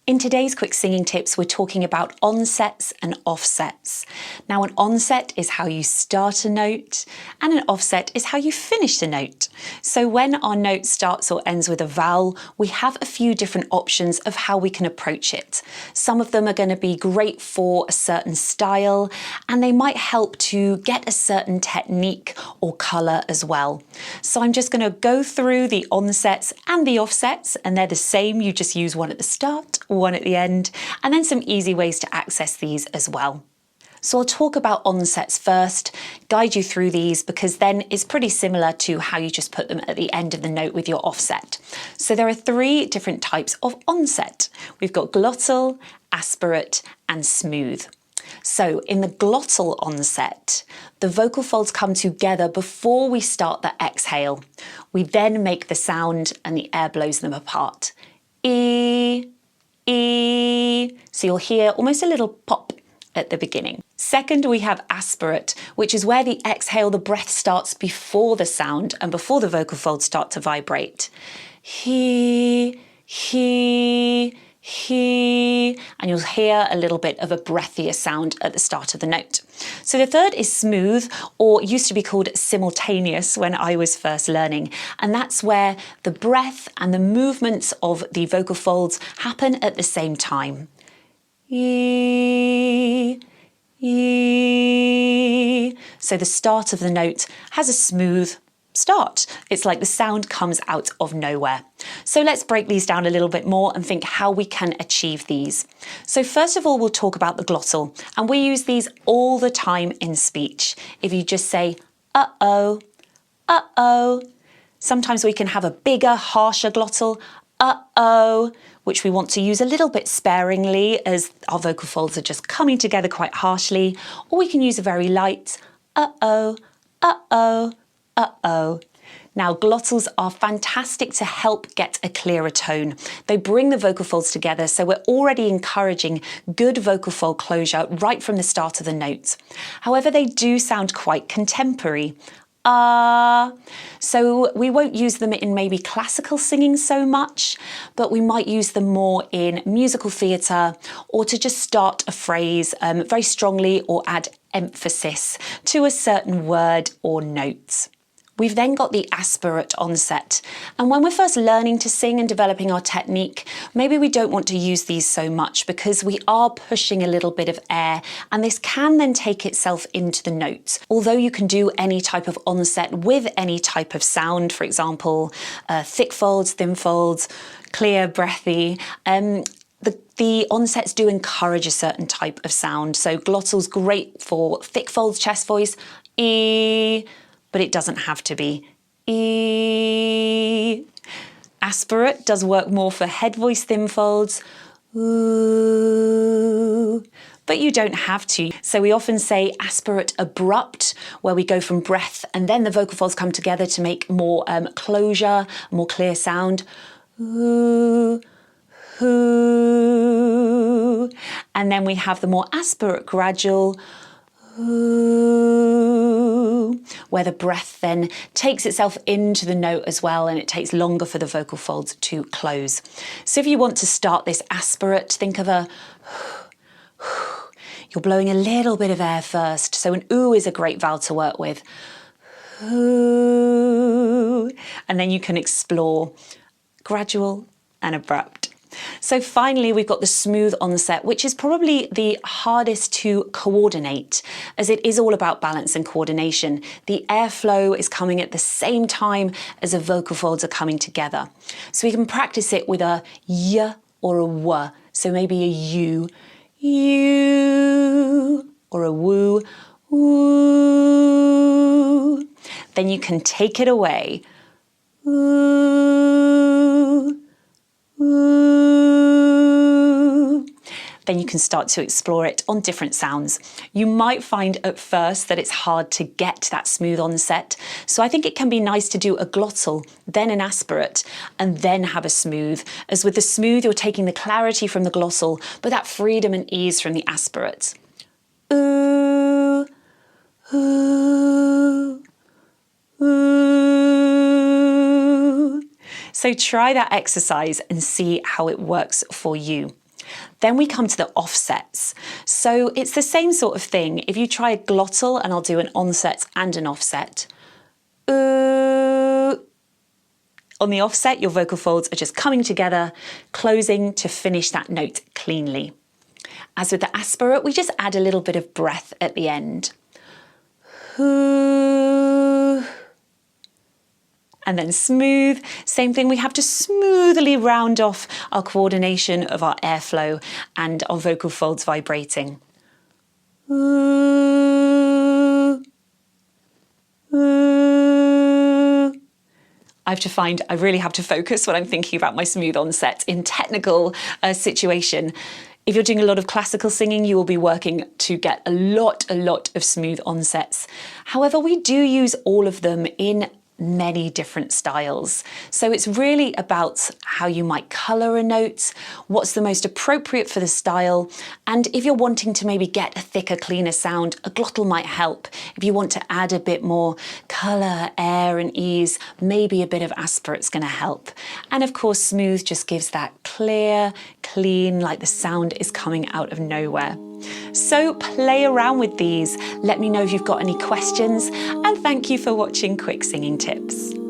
In today's quick singing tips, we're talking about onsets and offsets. Now, an onset is how you start a note, and an offset is how you finish the note. So when our note starts or ends with a vowel, we have a few different options of how we can approach it. Some of them are going to be great for a certain style, and they might help to get a certain technique or colour as well. So I'm just going to go through the onsets and the offsets, and they're the same. You just use one at the start, one at the end, and then some easy ways to access these as well. So I'll talk about onsets first, guide you through these, because then it's pretty similar to how you just put them at the end of the note with your offset. So there are three different types of onset. We've got glottal, aspirate, and smooth. So in the glottal onset, the vocal folds come together before we start the exhale. We then make the sound and the air blows them apart. E, E. So you'll hear almost a little pop at the beginning. Second, we have aspirate, which is where the exhale, the breath starts before the sound and before the vocal folds start to vibrate. He, and you'll hear a little bit of a breathier sound at the start of the note. So the third is smooth, or used to be called simultaneous when I was first learning, and that's where the breath and the movements of the vocal folds happen at the same time. E, E. So the start of the note has a smooth start. It's like the sound comes out of nowhere. So let's break these down a little bit more and think how we can achieve these. So first of all, we'll talk about the glottal, and we use these all the time in speech. If you just say, uh-oh, uh-oh. Sometimes we can have a bigger, harsher glottal, uh-oh, which we want to use a little bit sparingly as our vocal folds are just coming together quite harshly, or we can use a very light, uh-oh, uh-oh, uh-oh. Now, glottals are fantastic to help get a clearer tone. They bring the vocal folds together, so we're already encouraging good vocal fold closure right from the start of the note. However, they do sound quite contemporary. So we won't use them in maybe classical singing so much, but we might use them more in musical theatre, or to just start a phrase very strongly or add emphasis to a certain word or note. We've then got the aspirate onset, and when we're first learning to sing and developing our technique, maybe we don't want to use these so much because we are pushing a little bit of air, and this can then take itself into the notes. Although you can do any type of onset with any type of sound, for example, thick folds, thin folds, clear, breathy, the onsets do encourage a certain type of sound. So glottal's great for thick folds, chest voice, E, but it doesn't have to be E. Aspirate does work more for head voice, thin folds, ooh, but you don't have to. So we often say aspirate abrupt, where we go from breath and then the vocal folds come together to make more closure, more clear sound. Ooh, ooh. And then we have the more aspirate gradual, ooh, where the breath then takes itself into the note as well, and it takes longer for the vocal folds to close. So if you want to start this aspirate, think of a you're blowing a little bit of air first. So an ooh is a great vowel to work with. Ooh. And then you can explore gradual and abrupt. So finally, we've got the smooth onset, which is probably the hardest to coordinate, as it is all about balance and coordination. The airflow is coming at the same time as the vocal folds are coming together. So we can practice it with a y or a w. So maybe a u, or a woo, woo. Then you can take it away. Ooh, ooh. Then you can start to explore it on different sounds. You might find at first that it's hard to get that smooth onset. So I think it can be nice to do a glottal, then an aspirate, and then have a smooth. As with the smooth, you're taking the clarity from the glottal, but that freedom and ease from the aspirate. Ooh, ooh, ooh. So try that exercise and see how it works for you. Then we come to the offsets. So it's the same sort of thing. If you try a glottal, and I'll do an onset and an offset. On the offset, your vocal folds are just coming together, closing to finish that note cleanly. As with the aspirate, we just add a little bit of breath at the end. And then smooth. Same thing, we have to smoothly round off our coordination of our airflow and our vocal folds vibrating. I really have to focus when I'm thinking about my smooth onset in technical situation. If you're doing a lot of classical singing, you will be working to get a lot of smooth onsets. However, we do use all of them in many different styles. So it's really about how you might colour a note, what's the most appropriate for the style, and if you're wanting to maybe get a thicker, cleaner sound, a glottal might help. If you want to add a bit more colour, air and ease, maybe a bit of aspirate's going to help. And of course, smooth just gives that clear, clean, like the sound is coming out of nowhere. So play around with these. Let me know if you've got any questions, and thank you for watching Quick Singing Tips.